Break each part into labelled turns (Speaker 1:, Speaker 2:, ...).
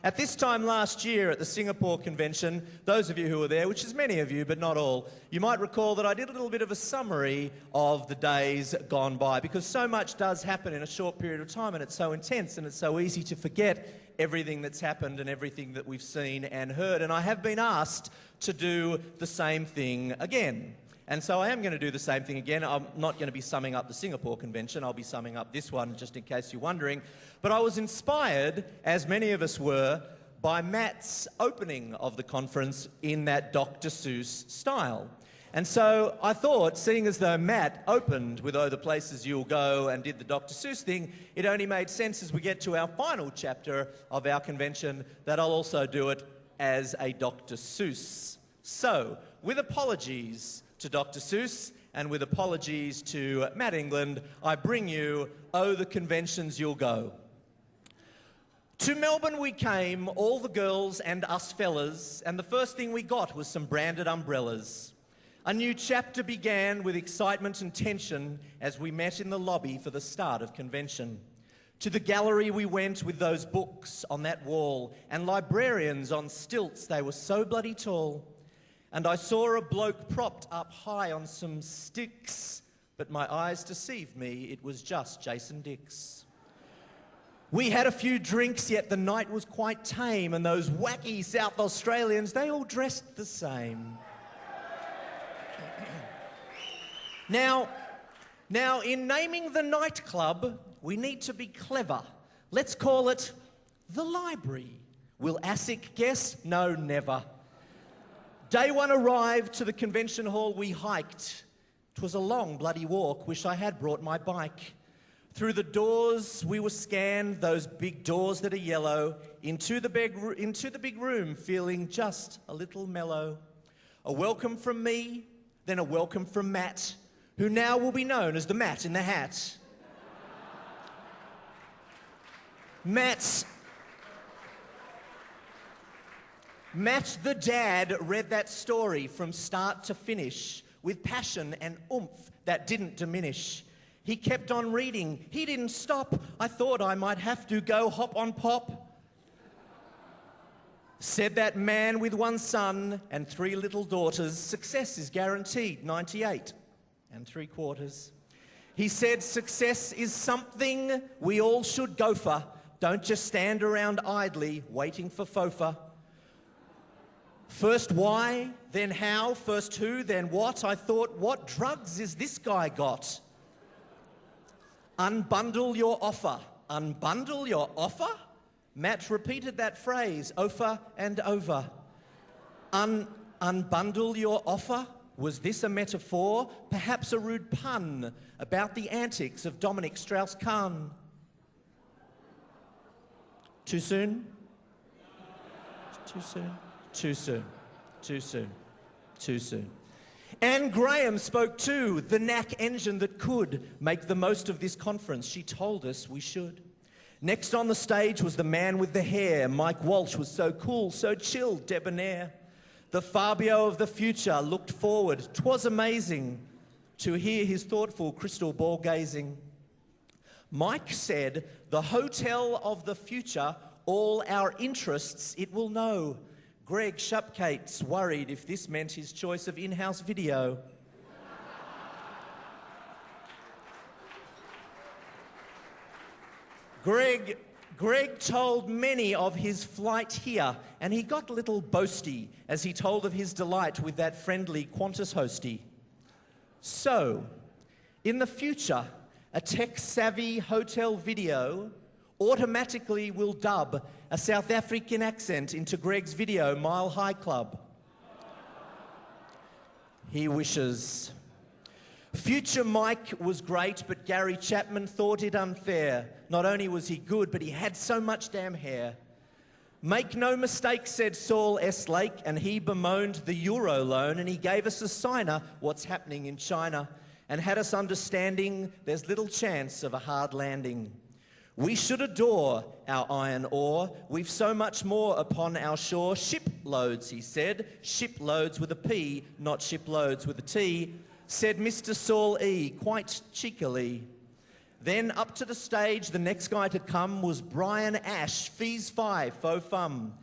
Speaker 1: At this time last year at the Singapore convention, those of you who were there, which is many of you but not all, you might recall that I did a little bit of a summary of the days gone by, because so much does happen in a short period of time and it's so intense and it's so easy to forget everything that's happened and everything that we've seen and heard. And I have been asked to do the same thing again. And so I am going to do the same thing again. I'm not going to be summing up the Singapore convention. I'll be summing up this one, just in case you're wondering. But I was inspired, as many of us were, by Matt's opening of the conference in that Dr Seuss style. And so I thought, seeing as though Matt opened with "Oh, the Places You'll Go" and did the Dr Seuss thing, it only made sense as we get to our final chapter of our convention that I'll also do it as a Dr Seuss. So, with apologies to Dr Seuss and with apologies to Matt England, I bring you "Oh, the Conventions You'll Go." To Melbourne we came, all the girls and us fellas, and the first thing we got was some branded umbrellas. A new chapter began with excitement and tension as we met in the lobby for the start of convention. To the gallery we went with those books on that wall and librarians on stilts, they were so bloody tall. And I saw a bloke propped up high on some sticks, but my eyes deceived me, it was just Jason Dix. We had a few drinks, yet the night was quite tame, and those wacky South Australians, they all dressed the same. Now, in naming the nightclub, we need to be clever. Let's call it the library. Will ASIC guess? No, never. Day one arrived to the convention hall, we hiked. 'Twas a long bloody walk, wish I had brought my bike. Through the doors we were scanned, those big doors that are yellow, into the big room, feeling just a little mellow. A welcome from me, then a welcome from Matt, who now will be known as the Matt in the Hat. Matt the dad read that story from start to finish with passion and oomph that didn't diminish. He kept on reading. He didn't stop. I thought I might have to go hop on pop. Said that man with one son and 3 little daughters, success is guaranteed, 98 3/4. He said success is something we all should go for. Don't just stand around idly waiting for FOFA. First why, then how, first who, then what. I thought, what drugs is this guy got? Unbundle your offer. Unbundle your offer? Matt repeated that phrase over and over. Unbundle your offer? Was this a metaphor? Perhaps a rude pun about the antics of Dominic Strauss-Kahn? Too soon? Too soon? Too soon. Too soon. Too soon. Anne Graham spoke too, the knack engine that could make the most of this conference. She told us we should. Next on the stage was the man with the hair. Mike Walsh was so cool, so chill, debonair. The Fabio of the future looked forward. 'Twas amazing to hear his thoughtful crystal ball gazing. Mike said, the hotel of the future, all our interests it will know. Greg Shupkate's worried if this meant his choice of in-house video. Greg told many of his flight here, and he got a little boasty as he told of his delight with that friendly Qantas hostie. So, in the future, a tech-savvy hotel video automatically will dub a South African accent into Greg's video, Mile High Club. He wishes. Future Mike was great, but Gary Chapman thought it unfair. Not only was he good, but he had so much damn hair. Make no mistake, said Saul S. Lake, and he bemoaned the euro loan, and he gave us a signer, what's happening in China, and had us understanding there's little chance of a hard landing. We should adore our iron ore. We've so much more upon our shore. Shiploads, he said. Shiploads with a P, not shiploads with a T, said Mr. Saul E. quite cheekily. Then up to the stage, the next guy to come was Brian Ash, Fees 5, Faux Fum.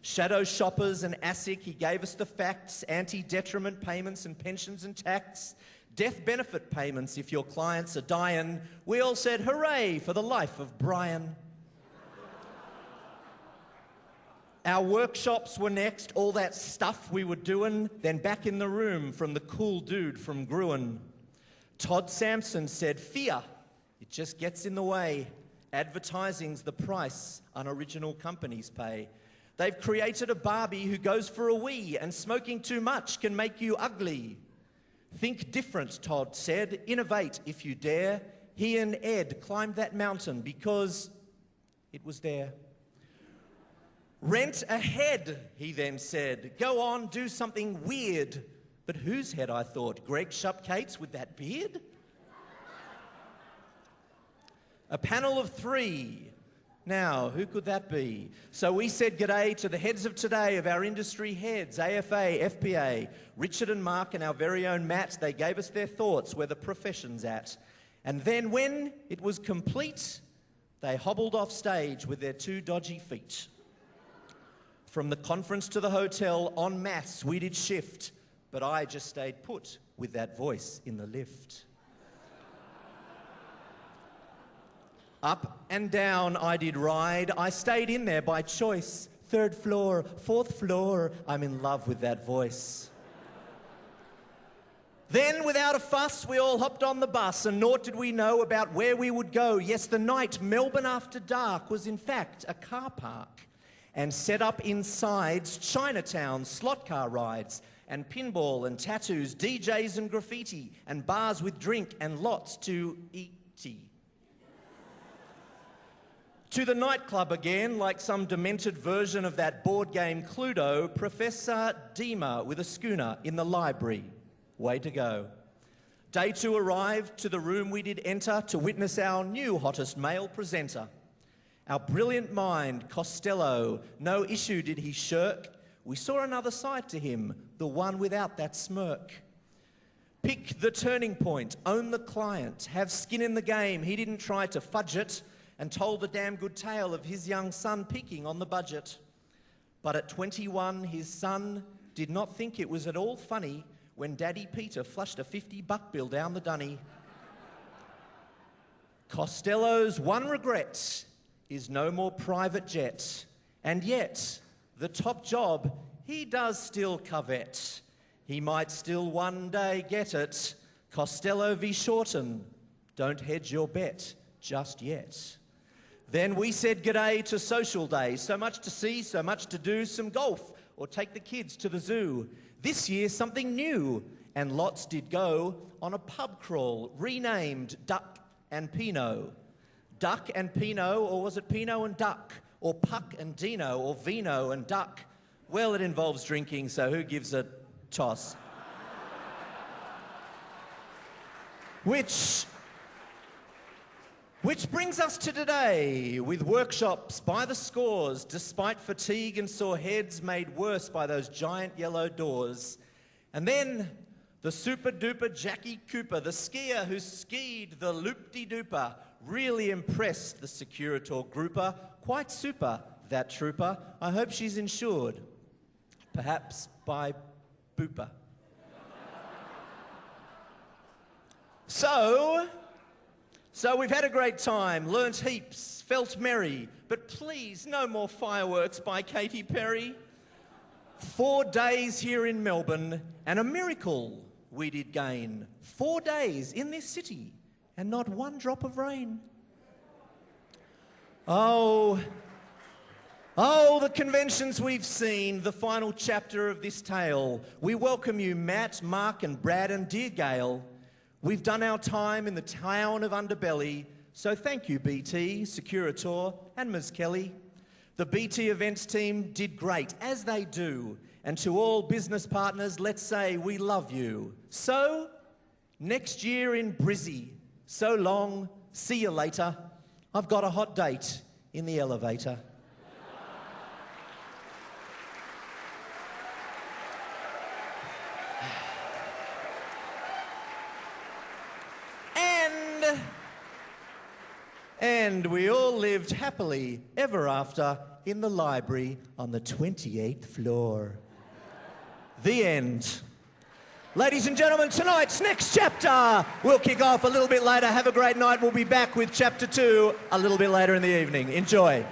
Speaker 1: Shadow shoppers and ASIC, he gave us the facts, anti-detriment payments and pensions and tax, death benefit payments if your clients are dying. We all said, hooray for the life of Brian. Our workshops were next, all that stuff we were doing, then back in the room from the cool dude from Gruen. Todd Sampson said, fear, it just gets in the way. Advertising's the price unoriginal companies pay. They've created a Barbie who goes for a wee, and smoking too much can make you ugly. Think different, Todd said. Innovate if you dare. He and Ed climbed that mountain because it was there. Rent a head, he then said. Go on, do something weird. But whose head, I thought? Greg Shupkate's with that beard? A panel of 3. Now, who could that be? So we said g'day to the heads of today of our industry heads, AFA, FPA, Richard and Mark and our very own Matt. They gave us their thoughts where the profession's at. And then when it was complete, they hobbled off stage with their 2 dodgy feet. From the conference to the hotel, en masse, we did shift, but I just stayed put with that voice in the lift. Up and down I did ride. I stayed in there by choice. 3rd floor, 4th floor, I'm in love with that voice. Then, without a fuss, we all hopped on the bus, and naught did we know about where we would go. Yes, the night Melbourne After Dark was in fact a car park, and set up insides Chinatown slot car rides, and pinball and tattoos, DJs and graffiti, and bars with drink and lots to eat. To the nightclub again, like some demented version of that board game Cluedo, Professor Deemer with a schooner in the library. Way to go. Day 2 arrived, to the room we did enter to witness our new hottest male presenter. Our brilliant mind, Costello, no issue did he shirk. We saw another side to him, the one without that smirk. Pick the turning point, own the client, have skin in the game. He didn't try to fudge it, and told the damn good tale of his young son peaking on the budget. But at 21, his son did not think it was at all funny when Daddy Peter flushed a $50 bill down the dunny. Costello's one regret is no more private jet, and yet the top job he does still covet. He might still one day get it. Costello v. Shorten, don't hedge your bet just yet. Then we said g'day to social days. So much to see, so much to do, some golf, or take the kids to the zoo. This year, something new, and lots did go on a pub crawl, renamed Duck and Pinot. Duck and Pinot, or was it Pinot and Duck? Or Puck and Dino, or Vino and Duck? Well, it involves drinking, so who gives a toss? Which brings us to today, with workshops by the scores, despite fatigue and sore heads made worse by those giant yellow doors. And then the super-duper Jackie Cooper, the skier who skied the loop-de-dooper, really impressed the Securitor grouper. Quite super, that trooper. I hope she's insured, perhaps by Booper. So we've had a great time, learnt heaps, felt merry, but please, no more fireworks by Katy Perry. 4 days here in Melbourne, and a miracle we did gain. 4 days in this city, and not one drop of rain. Oh, the conventions we've seen, the final chapter of this tale. We welcome you, Matt, Mark, and Brad, and dear Gail. We've done our time in the town of Underbelly, so thank you, BT, Securitor, and Ms. Kelly. The BT events team did great, as they do, and to all business partners, let's say we love you. So, next year in Brizzy, so long, see you later. I've got a hot date in the elevator. And we all lived happily ever after in the library on the 28th floor. The end. Ladies and gentlemen, tonight's next chapter will kick off a little bit later. Have a great night. We'll be back with chapter 2 a little bit later in the evening. Enjoy.